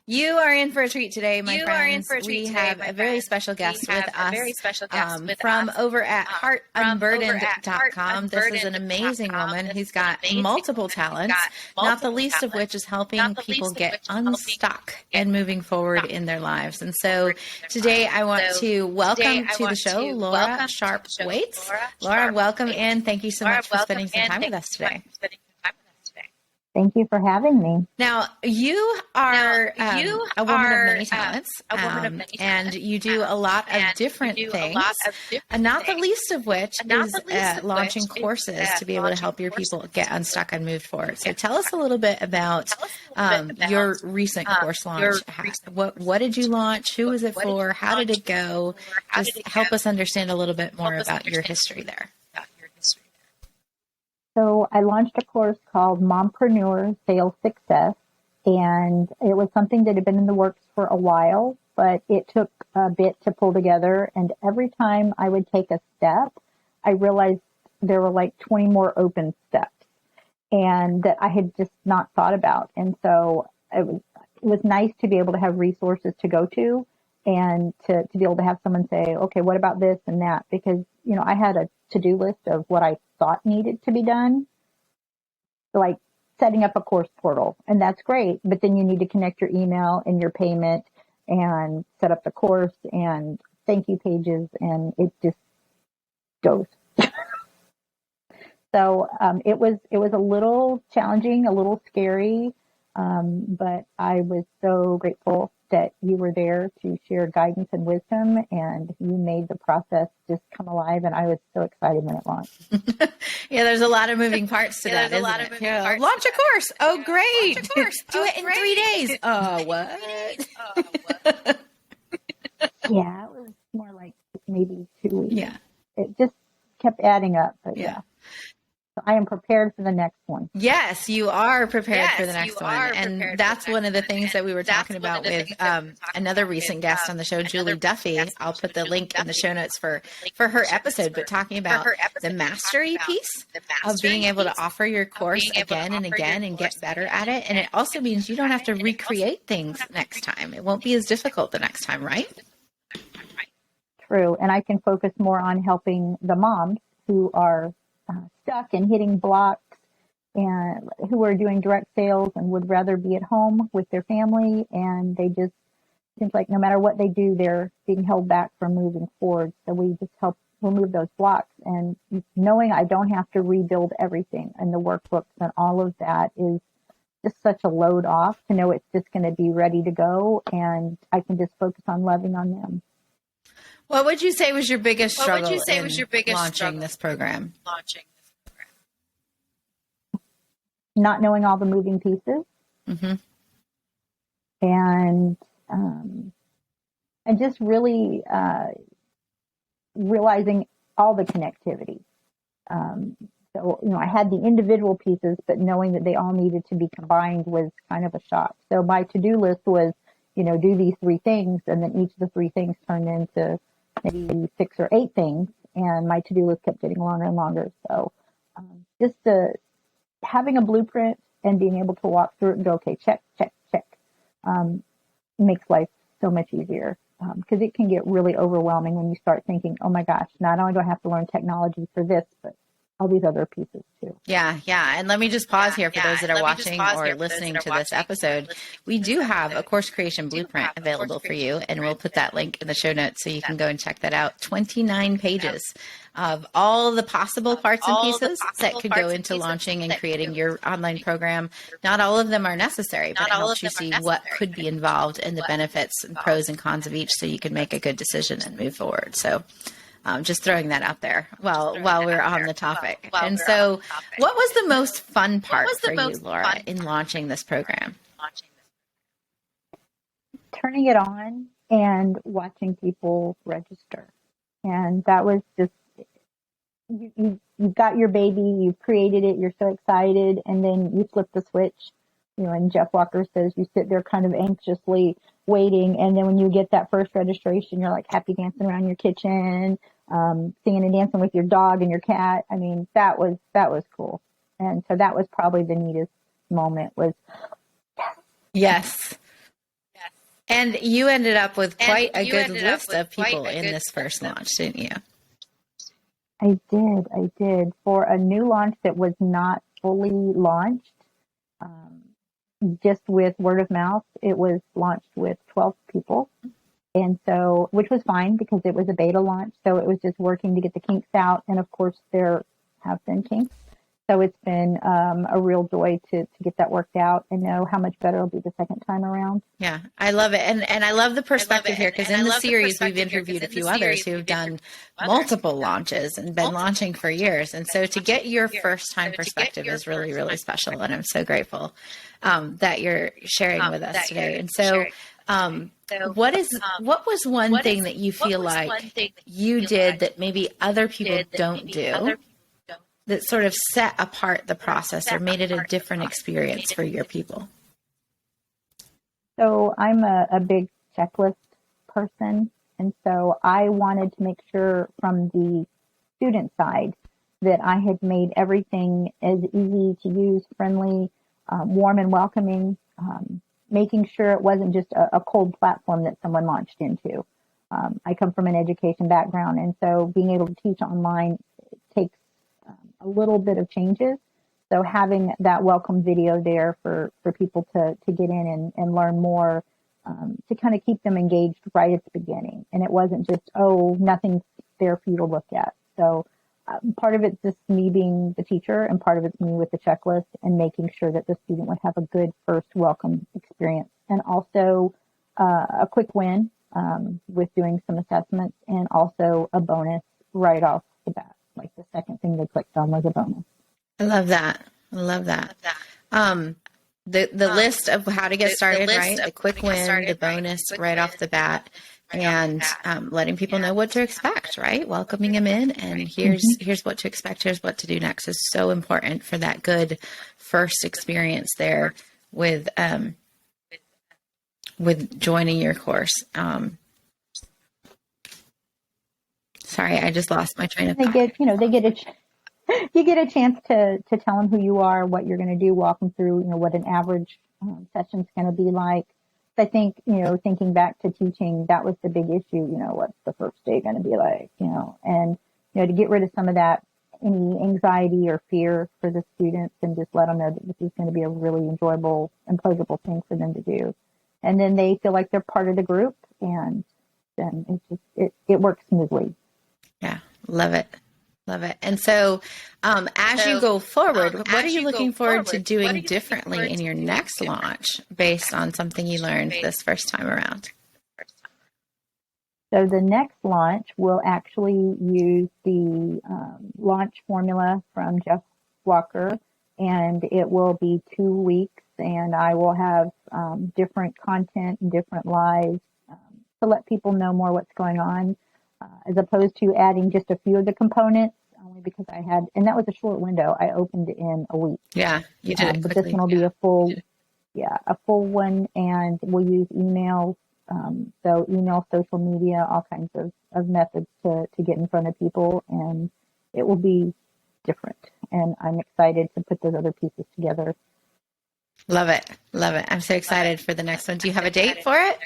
You are in for a treat today, my You are in friends. for a treat We today, have my a very friends. special guest We with have a us very special guest with from us over at from over at heartunburdened.com. This is an amazing heartunburdened.com. woman This who's is an got amazing multiple woman who's talents, got not the multiple least of which talents, is helping not the people least of get which is helping unstuck people get and moving forward unstuck in their lives. And and so forward in their today lives. I want So to today welcome I to the want show to Laura welcome to Sharp the show Waits. Laura Laura, Sharp welcome Waits. in. Thank you so Laura, much for welcome spending some in. time with Thank us you so much today. for spending some time with us today. Thank you for having me. Now, you are You a woman of are many talents, a woman of many and talents, you do a lot of and you different do a things, lot of different and not the things, least of which and not is the least of launching which is courses to be able to launching help your people courses get to be able unstuck and move forward. So get tell us a little bit about Tell us a little bit your about recent course your launch. recent What did you launch? Who was it what did for? you How did launch? it go? How Just did it help go? us understand a little bit more Help us about your understand history there. about your history. So I launched a course called Mompreneur Sales Success, and it was something that had been in the works for a while, but it took a bit to pull together. And every time I would take a step, I realized there were like 20 more open steps and that I had just not thought about. And so it was nice to be able to have resources to go to and to be able to have someone say, okay, what about this and that? Because, I had a to-do list of what I thought needed to be done, like setting up a course portal. And that's great. But then you need to connect your email and your payment and set up the course and thank you pages. And it just goes. So it was a little challenging, a little scary, but I was so grateful that you were there to share guidance and wisdom, and you made the process just come alive. And I was so excited when it launched. Yeah, there's a lot of moving parts to that, there's a isn't lot it? of moving parts Launch to a that, course. Oh, great. Launch a course. Do it in 3 days. What? Yeah, it was more like maybe 2 weeks. Yeah. It just kept adding up, but Yeah. yeah. So I am prepared for the next one. Yes, you are prepared for the Yes, next you one. are And prepared for that's the one next of the one. things that we were And that's talking one of about the with things that we were talking another about recent with, guest on the show, another Julie recent Duffy. guest on I'll the put show, the Julie link in the Duffy. show notes for Link in her the show notes episode, but talking about her episode, the but mastery talking about piece the of being mastery able to piece offer your of course being able to again and offer again your and course get better again at it. And and it also get means you better don't at have to it. And it also recreate things next time. It won't be as difficult the next time, right? True. And I can focus more on helping the moms who are stuck and hitting blocks and who are doing direct sales and would rather be at home with their family. And they just seems like no matter what they do, they're being held back from moving forward. So we just help remove those blocks, and knowing I don't have to rebuild everything and the workbooks and all of that is just such a load off to know it's just going to be ready to go. And I can just focus on loving on them. What would you say was your biggest What would struggle you say in was your biggest launching struggle this program? launching this program? Not knowing all the moving pieces. Mm-hmm. And just really realizing all the connectivity. So, I had the individual pieces, but knowing that they all needed to be combined was kind of a shock. So my to-do list was, do these 3 things, and then each of the 3 things turned into maybe 6 or 8 things, and my to-do list kept getting longer and longer. So just having a blueprint and being able to walk through it and go, okay, check, check, check, makes life so much easier. Because it can get really overwhelming when you start thinking, oh my gosh, not only do I have to learn technology for this, but all these other pieces too. Yeah. And let me just pause here for those that are watching or listening to this episode. We do have a course creation blueprint available for you, and we'll put that link in the show notes so you can go and check that out. 29 pages of all the possible parts and pieces that could go into launching and creating your online program. Not all of them are necessary, but it helps you see what could be involved and the benefits and pros and cons of each so you can make a good decision and move forward. So just throwing that out there while we're on the topic. And so what was the most fun part for you, Laura, in launching this program? Turning it on and watching people register. And that was just, you've got your baby, you've created it, you're so excited, and then you flip the switch. And Jeff Walker says you sit there kind of anxiously waiting, and then when you get that first registration, you're like happy dancing around your kitchen, singing and dancing with your dog and your cat. I mean, that was cool. And so that was probably the neatest moment was yes. And you ended up with quite a good list of people in this first launch, didn't you? I did. For a new launch that was not fully launched, just with word of mouth, it was launched with 12 people. And so, which was fine because it was a beta launch. So it was just working to get the kinks out. And of course, there have been kinks. So it's been a real joy to get that worked out and know how much better it'll be the second time around. Yeah, I love it. And I love the perspective here because in the series, we've interviewed a few others who have done multiple launches and been launching for years. And so to get your first time perspective is really, really special. And I'm so grateful that you're sharing with us today. And so what was one thing that you feel like you did that maybe other people don't do that sort of set apart the process or made it a different experience for your people? So I'm a big checklist person. And so I wanted to make sure from the student side that I had made everything as easy to use, friendly, warm and welcoming, making sure it wasn't just a cold platform that someone launched into. I come from an education background, and so being able to teach online takes a little bit of changes. So having that welcome video there for people to get in and learn more, to kind of keep them engaged right at the beginning. And it wasn't just, nothing's there for you to look at. So part of it's just me being the teacher, and part of it's me with the checklist and making sure that the student would have a good first welcome experience. And also a quick win with doing some assessments, and also a bonus right off the bat. Like the second thing they clicked on was a bonus. I love that. The list of how to get started, right? The quick win, the bonus right off the bat, and letting people know what to expect, right? Welcoming them in, and here's what to expect. Here's what to do next is so important for that good first experience there with joining your course. Sorry, I just lost my train of thought. You get a chance to tell them who you are, what you're going to do, walk them through, what an average session's going to be like. I think, thinking back to teaching, that was the big issue, what's the first day going to be like, and, to get rid of some of that, any anxiety or fear for the students, and just let them know that this is going to be a really enjoyable and pleasurable thing for them to do. And then they feel like they're part of the group, and then it works smoothly. Yeah. Love it. And so, as you go forward, what are you looking forward to doing differently in your next launch based on something you learned this first time around? So the next launch will actually use the launch formula from Jeff Walker, and it will be 2 weeks, and I will have different content and different lives to let people know more what's going on. As opposed to adding just a few of the components, only because and that was a short window. I opened in a week. Yeah, you did it but this one will be a full one, and we'll use email, so email, social media, all kinds of methods to get in front of people, and it will be different. And I'm excited to put those other pieces together. Love it. I'm so excited for the next one. Do you have a date for it?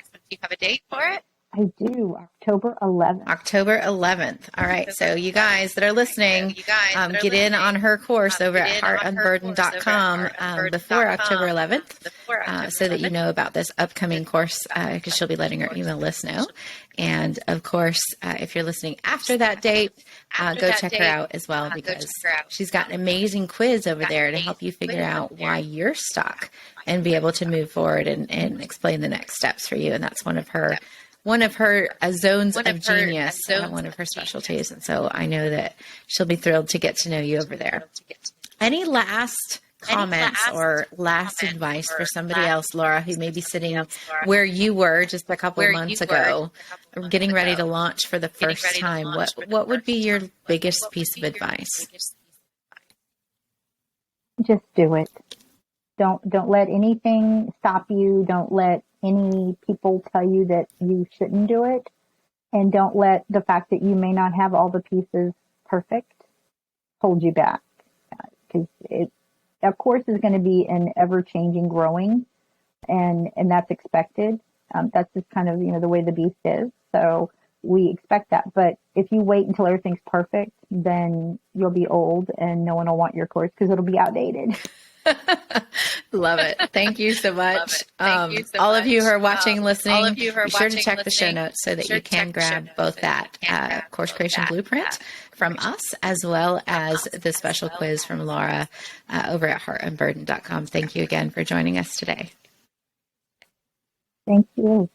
I do. October 11th. All right. So you guys that are listening, get in on her course over at heartunburdened.com before October 11th, so that you know about this upcoming course, because she'll be letting her email list know. And of course, if you're listening after that date, go check her out as well, because she's got an amazing quiz over there to help you figure out why you're stuck and be able to move forward and explain the next steps for you. And that's one of her zones of genius, one of her specialties. And so I know that she'll be thrilled to get to know you over there. Any last comments or last advice for somebody else, Laura, who may be sitting where you were just a couple of months ago, getting ready to launch for the first time? What would be your biggest piece of advice? Just do it. Don't let anything stop you. Don't let any people tell you that you shouldn't do it. And don't let the fact that you may not have all the pieces perfect hold you back. Because a course is going to be an ever-changing growing, and that's expected. That's just kind of, the way the beast is. So we expect that. But if you wait until everything's perfect, then you'll be old and no one will want your course because it'll be outdated. Love it. Thank you so much. All of you who are watching, listening, be sure to check the show notes so that you can grab both that course creation blueprint from us, as well as the special quiz from Laura over at heartandburden.com. Thank you again for joining us today. Thank you.